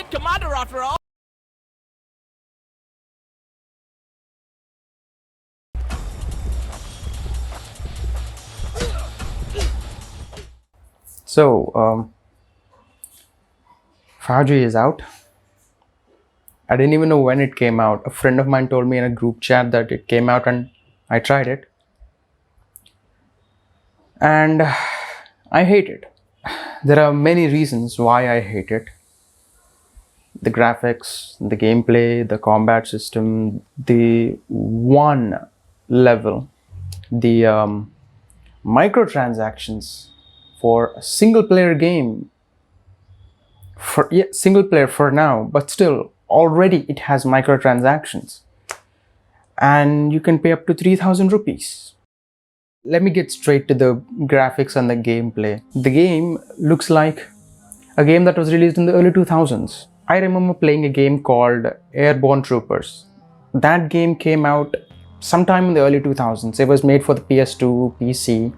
Allied commander after all. So, FAUG is out. I didn't even know when it came out. A friend of mine told me in a group chat that it came out, and I tried it. And I hate it. There are many reasons why I hate it. The graphics, the gameplay, the combat system, the one level, the microtransactions for a single player game. Single player for now, but still already it has microtransactions, and you can pay up to 3,000 rupees. Let me get straight to the graphics and the gameplay. The game looks like a game that was released in the early 2000s. I remember playing a game called Airborne Troopers. That game came out sometime in the early 2000s. It was made for the PS2, PC,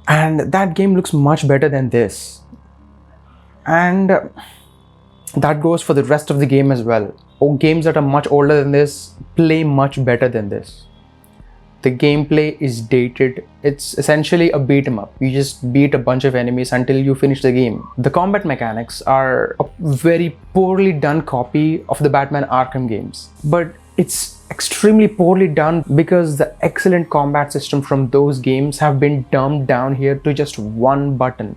and that game looks much better than this. And that goes for the rest of the game as well. Games that are much older than this play much better than this. The gameplay is dated. It's essentially a beat 'em up. You just beat a bunch of enemies until you finish the game. The combat mechanics are a very poorly done copy of the Batman Arkham games. But it's extremely poorly done because the excellent combat system from those games have been dumbed down here to just one button.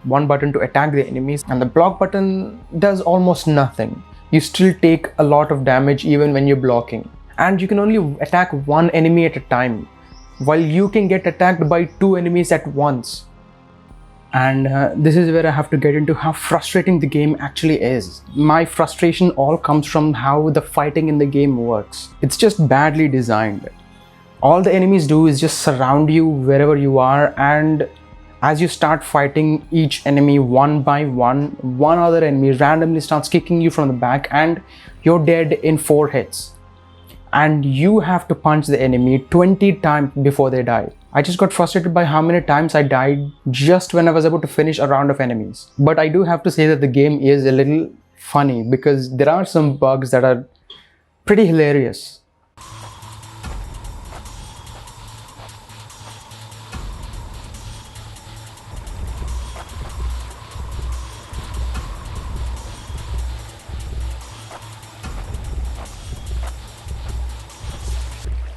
One button to attack the enemies, and the block button does almost nothing. You still take a lot of damage even when you're blocking. And you can only attack one enemy at a time, while you can get attacked by two enemies at once. And this is where I have to get into how frustrating the game actually is. My frustration all comes from how the fighting in the game works. It's just badly designed. All the enemies do is just surround you wherever you are, and as you start fighting each enemy one by one other enemy randomly starts kicking you from the back, and you're dead in 4 hits. And you have to punch the enemy 20 times before they die. I just got frustrated by how many times I died just when I was about to finish a round of enemies. But I do have to say that the game is a little funny because there are some bugs that are pretty hilarious.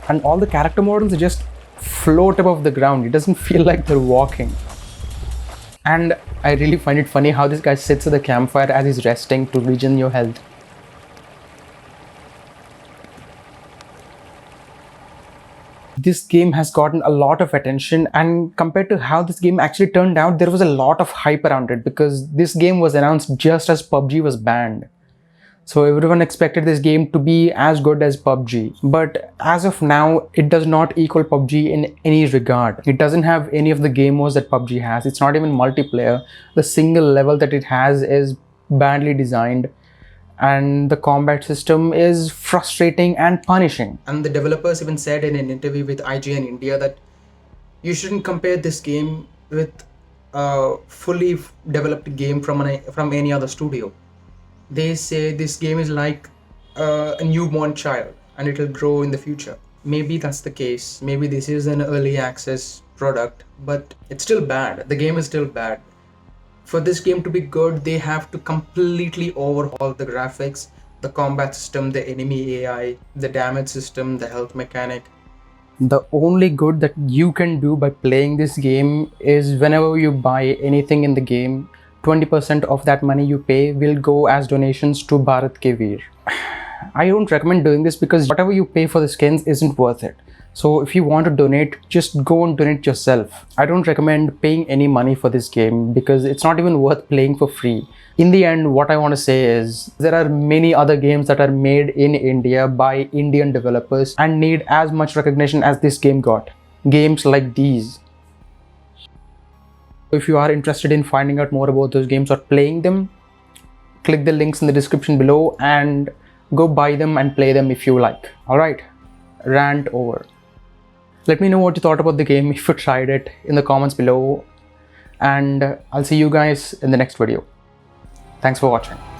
And all the character models just float above the ground. It doesn't feel like they're walking. And I really find it funny how this guy sits at the campfire as he's resting to regen your health. This game has gotten a lot of attention, and compared to how this game actually turned out, there was a lot of hype around it because this game was announced just as PUBG was banned. So everyone expected this game to be as good as PUBG. But as of now, it does not equal PUBG in any regard. It doesn't have any of the game modes that PUBG has. It's not even multiplayer. The single level that it has is badly designed, and the combat system is frustrating and punishing. And the developers even said in an interview with IGN India that you shouldn't compare this game with a fully developed game from any other studio. They say this game is like a newborn child and it will grow in the future. Maybe that's the case. Maybe this is an early access product, but it's still bad. The game is still bad. For this game to be good, they have to completely overhaul the graphics, the combat system, the enemy AI, the damage system, the health mechanic. The only good that you can do by playing this game is whenever you buy anything in the game, 20% of that money you pay will go as donations to Bharat Ke Veer. I don't recommend doing this because whatever you pay for the skins isn't worth it. So if you want to donate, just go and donate yourself. I don't recommend paying any money for this game because it's not even worth playing for free. In the end, what I want to say is there are many other games that are made in India by Indian developers and need as much recognition as this game got. Games like these. If you are interested in finding out more about those games or playing them, click the links in the description below and go buy them and play them if you like. Alright, rant over. Let me know what you thought about the game if you tried it in the comments below, and I'll see you guys in the next video. Thanks for watching.